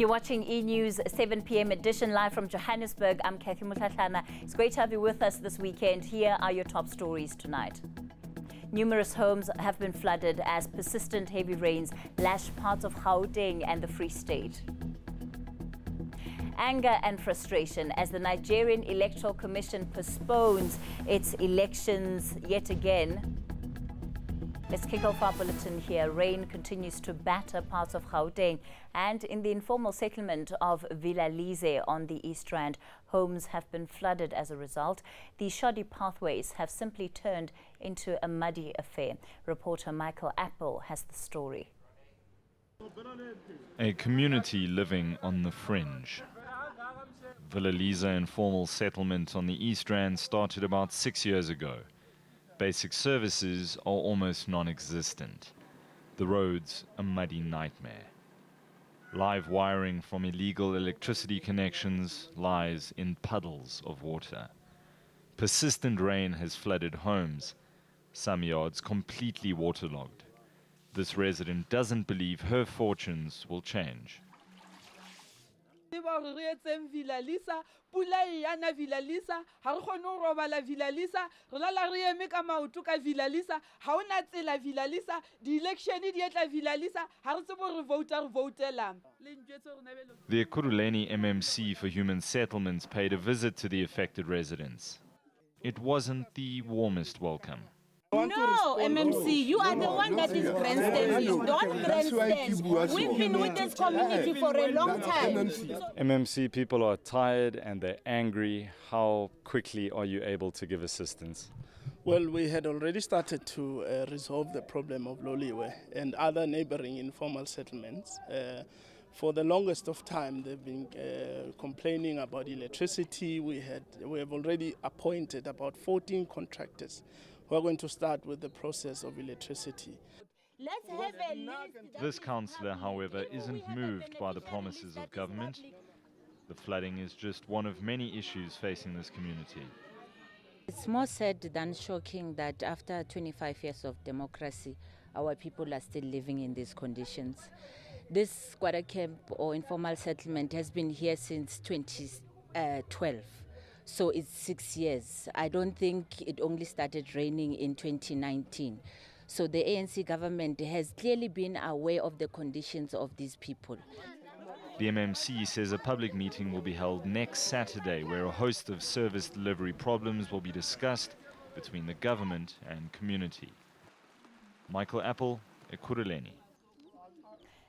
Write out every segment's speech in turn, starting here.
You're watching eNews 7 p.m. edition live from Johannesburg. I'm Kathy Mutatlana. It's great to have you with us this weekend. Here are your top stories tonight. Numerous homes have been flooded as persistent heavy rains lash parts of Gauteng and the Free State. Anger and frustration as the Nigerian Electoral Commission postpones its elections yet again. Let's kick off our bulletin here. Rain continues to batter parts of Gauteng, and in the informal settlement of Villa Lize on the East Rand, homes have been flooded as a result. The shoddy pathways have simply turned into a muddy affair. Reporter Michael Apple has the story. A community living on the fringe. Villa Lize informal settlement on the East Rand started about 6 years ago. Basic services are almost non-existent. The roads a muddy nightmare. Live wiring from illegal electricity connections lies in puddles of water. Persistent rain has flooded homes, some yards completely waterlogged. This resident doesn't believe her fortunes will change. The Ekurhuleni MMC for Human Settlements paid a visit to the affected residents. It wasn't the warmest welcome. No, MMC, you are the one that is grandstanding. Don't grandstand. We've been with this community for a long time. MMC people are tired and they're angry. How quickly are you able to give assistance? Well, we had already started to resolve the problem of Loliwe and other neighboring informal settlements. For the longest of time, they've been complaining about electricity. We have already appointed about 14 contractors. We're going to start with the process of electricity. Let's have a list. This councillor, however, isn't moved by the promises of government. The flooding is just one of many issues facing this community. It's more sad than shocking that after 25 years of democracy, our people are still living in these conditions. This squatter camp or informal settlement has been here since 2012. So it's 6 years. I don't think it only started raining in 2019. So the ANC government has clearly been aware of the conditions of these people. The MMC says a public meeting will be held next Saturday where a host of service delivery problems will be discussed between the government and community. Michael Apple, Ekurhuleni.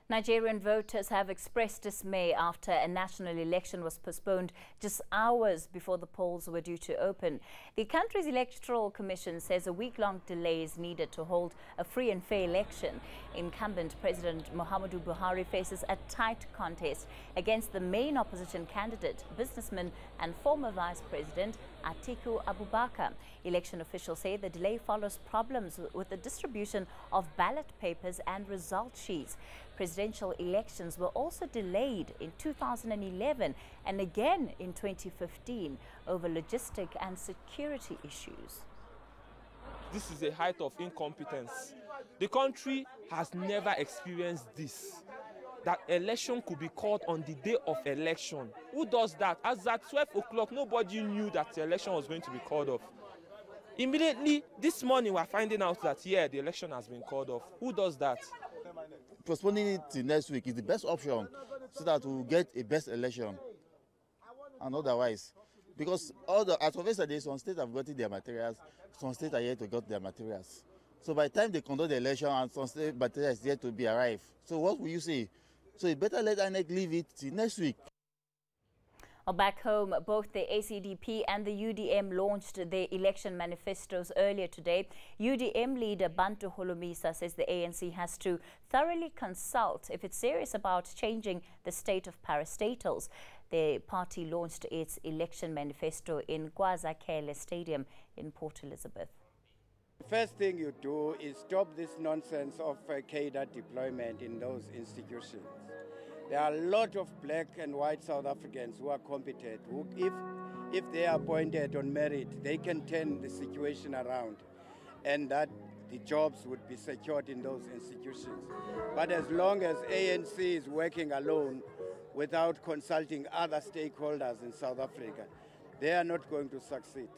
Nigerian voters have expressed dismay after a national election was postponed just hours before the polls were due to open. The country's Electoral Commission says a week-long delay is needed to hold a free and fair election. Incumbent President Muhammadu Buhari faces a tight contest against the main opposition candidate, businessman and former Vice President Atiku Abubakar. Election officials say the delay follows problems with the distribution of ballot papers and result sheets. Presidential elections were also delayed in 2011 and again in 2015 over logistic and security issues. This is a height of incompetence. The country has never experienced this. That election could be called on the day of election. Who does that? As at 12 o'clock, nobody knew that the election was going to be called off. Immediately, this morning, we're finding out that, yeah, the election has been called off. Who does that? Postponing it to next week is the best option so that we'll get a best election and otherwise. Because as of yesterday, some states have gotten their materials, some states are yet to get their materials. So by the time they conduct the election and some state materials is yet to be arrived. So what will you say? So you better let INEC leave it till next week. Well, back home, both the ACDP and the UDM launched their election manifestos earlier today. UDM leader Bantu Holomisa says the ANC has to thoroughly consult if it's serious about changing the state of parastatals. The party launched its election manifesto in KwaZakele Stadium in Port Elizabeth. The first thing you do is stop this nonsense of cadre deployment in those institutions. There are a lot of black and white South Africans who are competent, who, if they are appointed on merit, they can turn the situation around and that the jobs would be secured in those institutions. But as long as ANC is working alone, without consulting other stakeholders in South Africa, they are not going to succeed.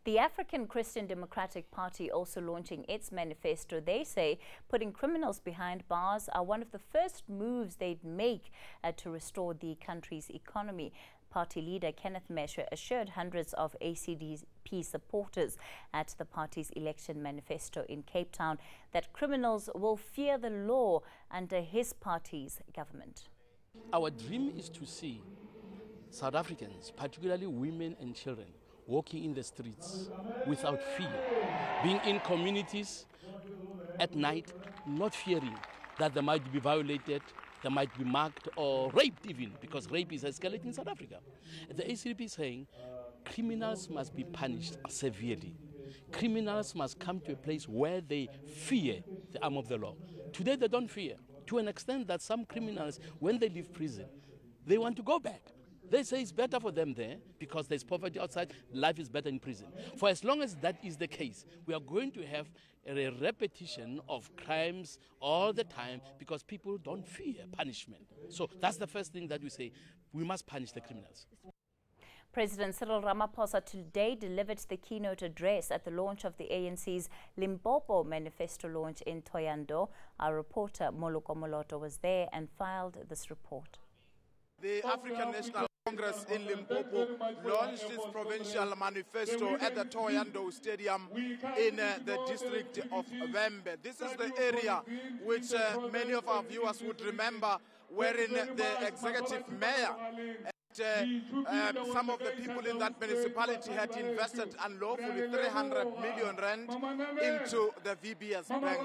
The African Christian Democratic Party also launching its manifesto. They say putting criminals behind bars are one of the first moves they'd make to restore the country's economy. Party leader Kenneth Mesher assured hundreds of ACDP supporters at the party's election manifesto in Cape Town that criminals will fear the law under his party's government. Our dream is to see South Africans, particularly women and children, walking in the streets without fear, being in communities at night, not fearing that they might be violated, they might be mugged or raped even, because rape is escalating in South Africa. The ACDP is saying criminals must be punished severely. Criminals must come to a place where they fear the arm of the law. Today they don't fear, to an extent that some criminals, when they leave prison, they want to go back. They say it's better for them there because there's poverty outside, life is better in prison. For as long as that is the case, we are going to have a repetition of crimes all the time because people don't fear punishment. So that's the first thing that we say, we must punish the criminals. President Cyril Ramaphosa today delivered the keynote address at the launch of the ANC's Limpopo manifesto launch in Thohoyandou. Our reporter Moloko Moloto was there and filed this report. The African National Congress in Limpopo launched its provincial manifesto at the Thohoyandou Stadium in the district of Vembe. This is the area which many of our viewers would remember wherein the executive mayor and some of the people in that municipality had invested unlawfully 300 million rand into the VBS bank.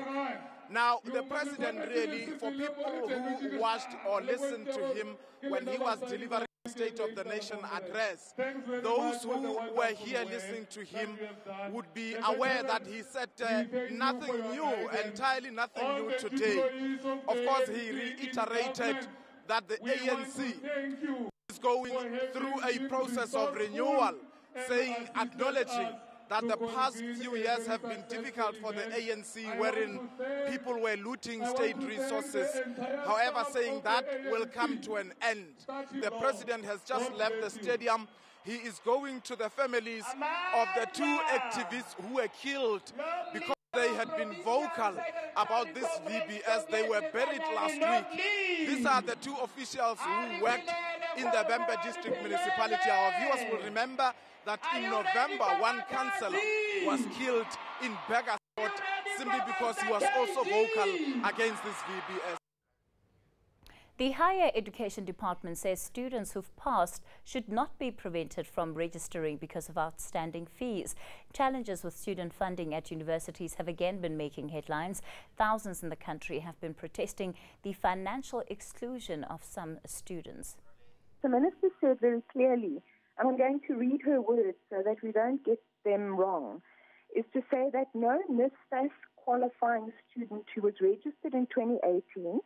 Now, the president really, for people who watched or listened to him when he was delivering the State of the Nation address, those who were here listening to him would be aware that he said nothing new, entirely nothing new today. Of course, he reiterated that the ANC is going through a process of renewal, acknowledging that the past few years have been difficult for the ANC, wherein people were looting state resources. However, saying that will come to an end. The president has just left the stadium. He is going to the families of the two activists who were killed because they had been vocal about this VBS. They were buried last week. These are the two officials who worked in the Vembe district municipality. Our viewers will remember that in November, one councillor was killed in Beggarsport simply because he was also vocal against this VBS. The Higher Education Department says students who've passed should not be prevented from registering because of outstanding fees. Challenges with student funding at universities have again been making headlines. Thousands in the country have been protesting the financial exclusion of some students. The Minister said very clearly, and I'm going to read her words so that we don't get them wrong, is to say that no NSFAS qualifying student who was registered in 2018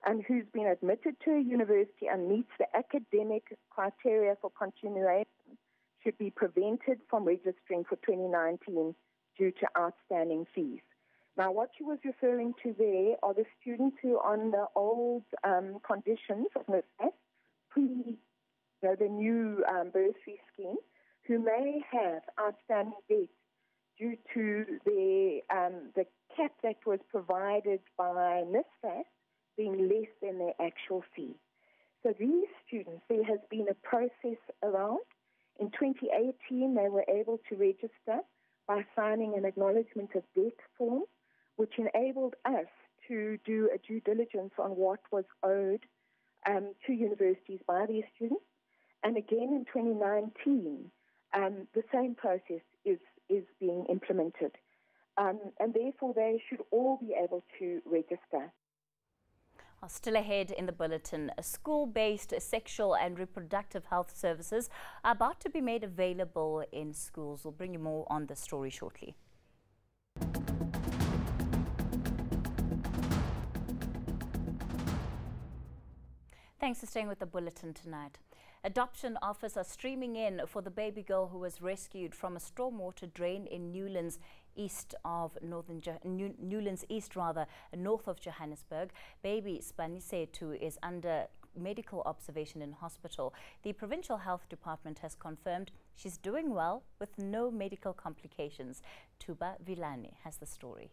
and who's been admitted to a university and meets the academic criteria for continuation should be prevented from registering for 2019 due to outstanding fees. Now, what she was referring to there are the students who are on the old conditions of NSFAS, the new bursary scheme, who may have outstanding debts due to the cap that was provided by NSFAS being less than their actual fee. So these students, there has been a process around. In 2018, they were able to register by signing an acknowledgement of debt form, which enabled us to do a due diligence on what was owed to universities by these students. And again in 2019, the same process is being implemented. And therefore, they should all be able to register. Still ahead in the bulletin, school-based sexual and reproductive health services are about to be made available in schools. We'll bring you more on this story shortly. Thanks for staying with the bulletin tonight. Adoption offers are streaming in for the baby girl who was rescued from a stormwater drain in Newlands East, north of Johannesburg. Baby Spanisetu is under medical observation in hospital. The Provincial Health Department has confirmed she's doing well with no medical complications. Tuba Vilani has the story.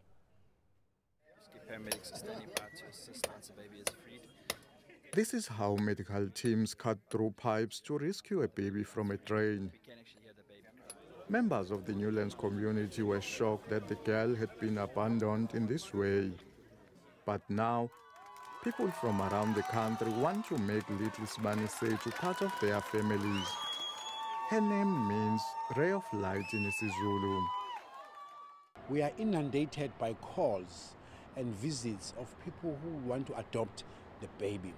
Paramedics are standing by to assist once the baby is freed. This is how medical teams cut through pipes to rescue a baby from a drain. Members of the Newlands community were shocked that the girl had been abandoned in this way. But now, people from around the country want to make little Sbanisethu part of their families. Her name means ray of light in isiZulu. We are inundated by calls and visits of people who want to adopt the baby.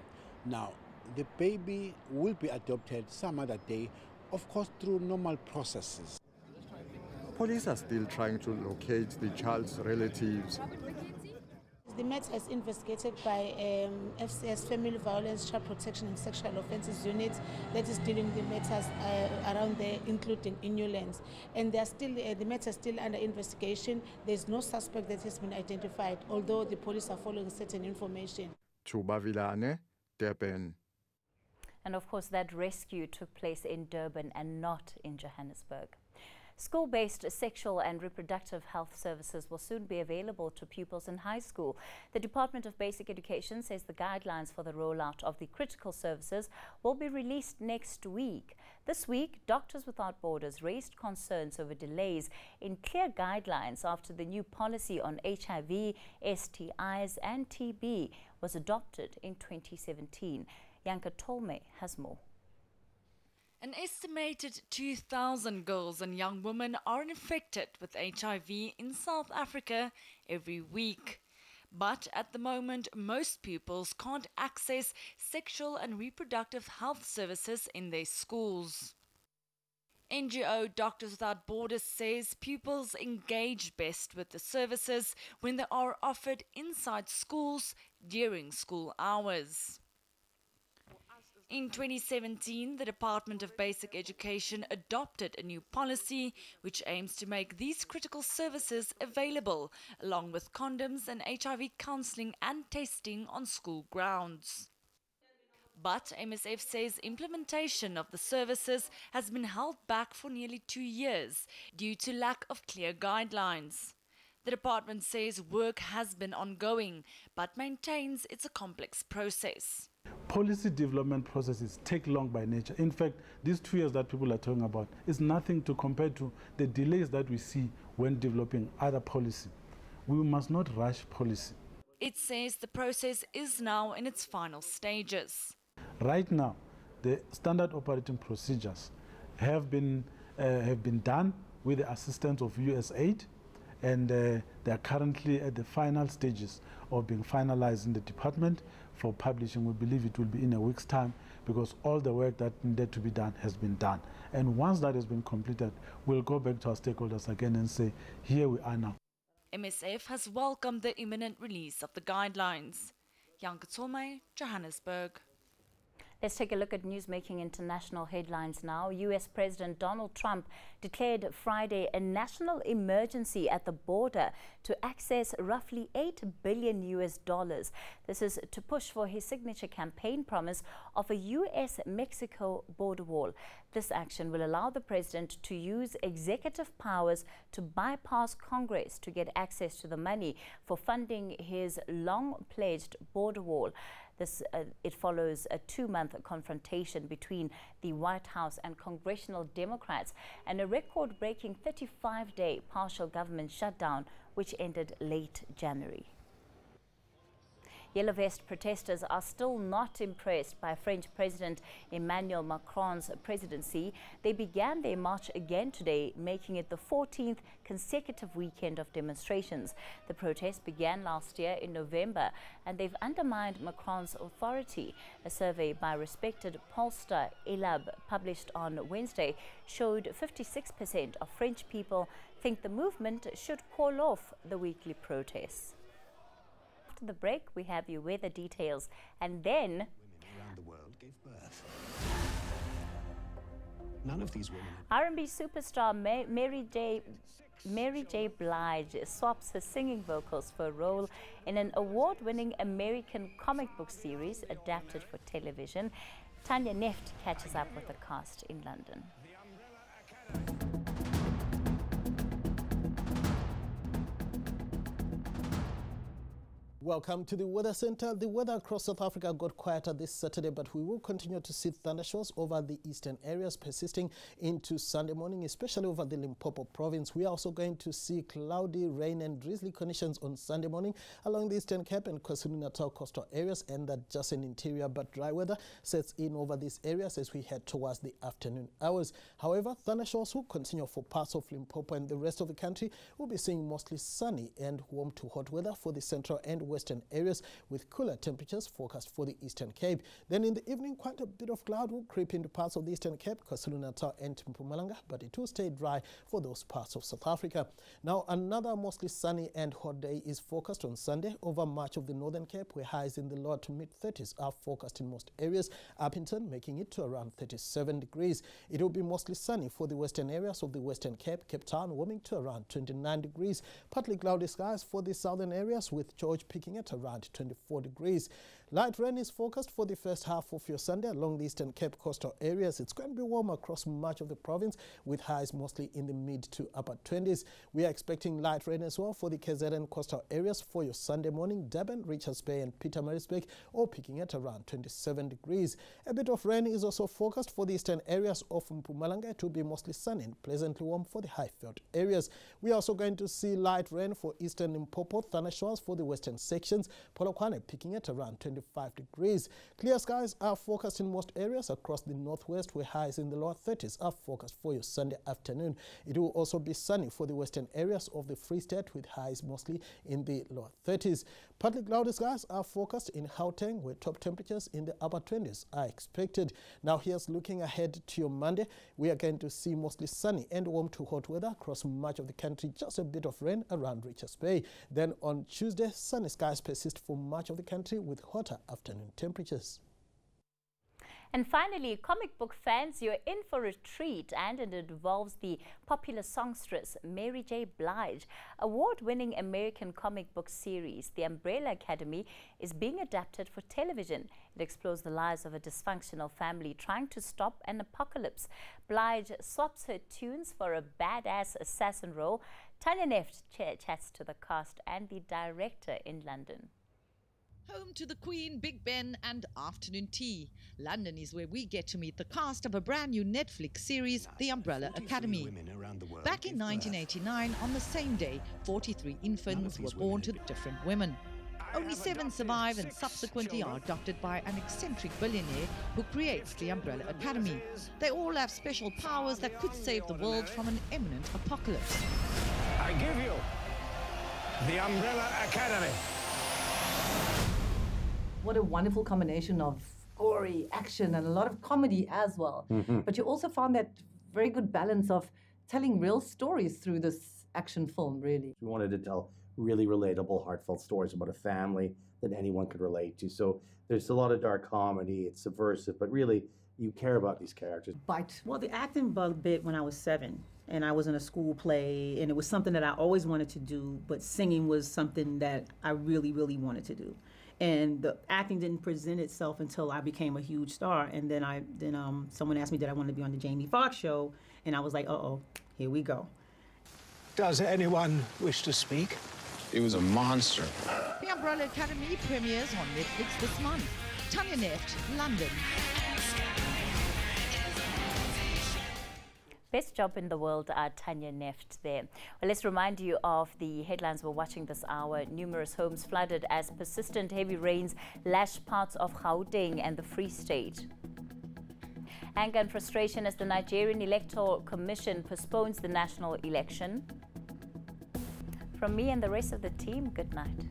Now, the baby will be adopted some other day, of course, through normal processes. Police are still trying to locate the child's relatives. The matter is investigated by FCS Family Violence, Child Protection and Sexual Offences Unit that is dealing with the matters around there, including in Newlands. And they are still, the matter is still under investigation. There is no suspect that has been identified, although the police are following certain information. Tuba Vilane, Durban. And of course, that rescue took place in Durban and not in Johannesburg. School-based sexual and reproductive health services will soon be available to pupils in high school. The Department of Basic Education says the guidelines for the rollout of the critical services will be released next week. This week, Doctors Without Borders raised concerns over delays in clear guidelines after the new policy on HIV, STIs and TB was adopted in 2017. Yanka Tolme has more. An estimated 2,000 girls and young women are infected with HIV in South Africa every week. But at the moment, most pupils can't access sexual and reproductive health services in their schools. NGO Doctors Without Borders says pupils engage best with the services when they are offered inside schools during school hours. In 2017, the Department of Basic Education adopted a new policy which aims to make these critical services available, along with condoms and HIV counselling and testing on school grounds. But MSF says implementation of the services has been held back for nearly 2 years due to lack of clear guidelines. The department says work has been ongoing, but maintains it's a complex process. Policy development processes take long by nature. In fact, these 2 years that people are talking about is nothing to compare to the delays that we see when developing other policy. We must not rush policy. It says the process is now in its final stages. Right now, the standard operating procedures have been done with the assistance of USAID, and they are currently at the final stages of being finalized in the department for publishing. We believe it will be in a week's time because all the work that needed to be done has been done. And once that has been completed, we'll go back to our stakeholders again and say, here we are now. MSF has welcomed the imminent release of the guidelines. Yanka Tolme, Johannesburg. Let's take a look at newsmaking international headlines now. U.S. President Donald Trump declared Friday a national emergency at the border to access roughly $8 billion. This is to push for his signature campaign promise of a U.S.-Mexico border wall. This action will allow the president to use executive powers to bypass Congress to get access to the money for funding his long-pledged border wall. It follows a 2-month confrontation between the White House and congressional Democrats and a record-breaking 35-day partial government shutdown, which ended late January. Yellow Vest protesters are still not impressed by French President Emmanuel Macron's presidency. They began their march again today, making it the 14th consecutive weekend of demonstrations. The protest began last year in November, and they've undermined Macron's authority. A survey by respected pollster Elab, published on Wednesday, showed 56% of French people think the movement should call off the weekly protests. After the break, we have your weather details, and then women around the world gave birth. None of these women. R&B superstar Mary J. Blige swaps her singing vocals for a role in an award-winning American comic book series adapted for television. Tanya Neft catches up with the cast in London. Welcome to the Weather Center. The weather across South Africa got quieter this Saturday, but we will continue to see thunderstorms over the eastern areas persisting into Sunday morning, especially over the Limpopo province. We are also going to see cloudy, rain and drizzly conditions on Sunday morning along the Eastern Cape and KwaZulu-Natal coastal areas, and that just an interior but dry weather sets in over these areas as we head towards the afternoon hours. However, thunderstorms will continue for parts of Limpopo, and the rest of the country will be seeing mostly sunny and warm to hot weather for the central and western areas, with cooler temperatures forecast for the Eastern Cape. Then in the evening, quite a bit of cloud will creep into parts of the Eastern Cape, KwaZulu-Natal and Mpumalanga, but it will stay dry for those parts of South Africa. Now, another mostly sunny and hot day is forecast on Sunday over much of the Northern Cape, where highs in the lower to mid-30s are forecast in most areas, Upington making it to around 37 degrees. It will be mostly sunny for the western areas of the Western Cape, Cape Town warming to around 29 degrees. Partly cloudy skies for the southern areas, with George peaking at around 24 degrees. Light rain is forecast for the first half of your Sunday along the Eastern Cape coastal areas. It's going to be warm across much of the province, with highs mostly in the mid to upper 20s. We are expecting light rain as well for the KZN coastal areas for your Sunday morning. Durban, Richards Bay and Pietermaritzburg all peaking at around 27 degrees. A bit of rain is also forecast for the eastern areas of Mpumalanga. It will be mostly sunny and pleasantly warm for the Highveld areas. We are also going to see light rain for eastern Limpopo, thunderstorms for the western sections, Polokwane peaking at around 25 degrees. Clear skies are forecast in most areas across the northwest, where highs in the lower 30s are forecast for your Sunday afternoon. It will also be sunny for the western areas of the Free State, with highs mostly in the lower 30s. Partly cloudy skies are forecast in Gauteng, where top temperatures in the upper 20s are expected. Now here's looking ahead to your Monday. We are going to see mostly sunny and warm to hot weather across much of the country, just a bit of rain around Richards Bay. Then on Tuesday, sunny skies persist for much of the country with hotter afternoon temperatures. And finally, comic book fans, you're in for a treat, and it involves the popular songstress Mary J. Blige. Award-winning American comic book series The Umbrella Academy is being adapted for television. It explores the lives of a dysfunctional family trying to stop an apocalypse. Blige swaps her tunes for a badass assassin role. Tanya Neft chats to the cast and the director in London. Home to the Queen, Big Ben and afternoon tea. London is where we get to meet the cast of a brand new Netflix series, The Umbrella Academy. Back in 1989, on the same day, 43 infants were born to different women. Only 7 survive and subsequently are adopted by an eccentric billionaire who creates the Umbrella Academy. They all have special powers that could save the world from an imminent apocalypse. I give you the Umbrella Academy. What a wonderful combination of gory action and a lot of comedy as well. But you also found that very good balance of telling real stories through this action film, really. We wanted to tell really relatable, heartfelt stories about a family that anyone could relate to. So there's a lot of dark comedy, it's subversive, but really you care about these characters. Well, the acting bug bit when I was 7. And I was in a school play, and it was something that I always wanted to do, but singing was something that I really, really wanted to do. And the acting didn't present itself until I became a huge star. And then someone asked me did I want to be on the Jamie Foxx show, and I was like, uh-oh, here we go. Does anyone wish to speak? It was a monster. The Umbrella Academy premieres on Netflix this month. Tanya Neft, London. Best job in the world, Tanya Neft there. Well, let's remind you of the headlines we're watching this hour. Numerous homes flooded as persistent heavy rains lash parts of Gauteng and the Free State. Anger and frustration as the Nigerian Electoral Commission postpones the national election. From me and the rest of the team, good night.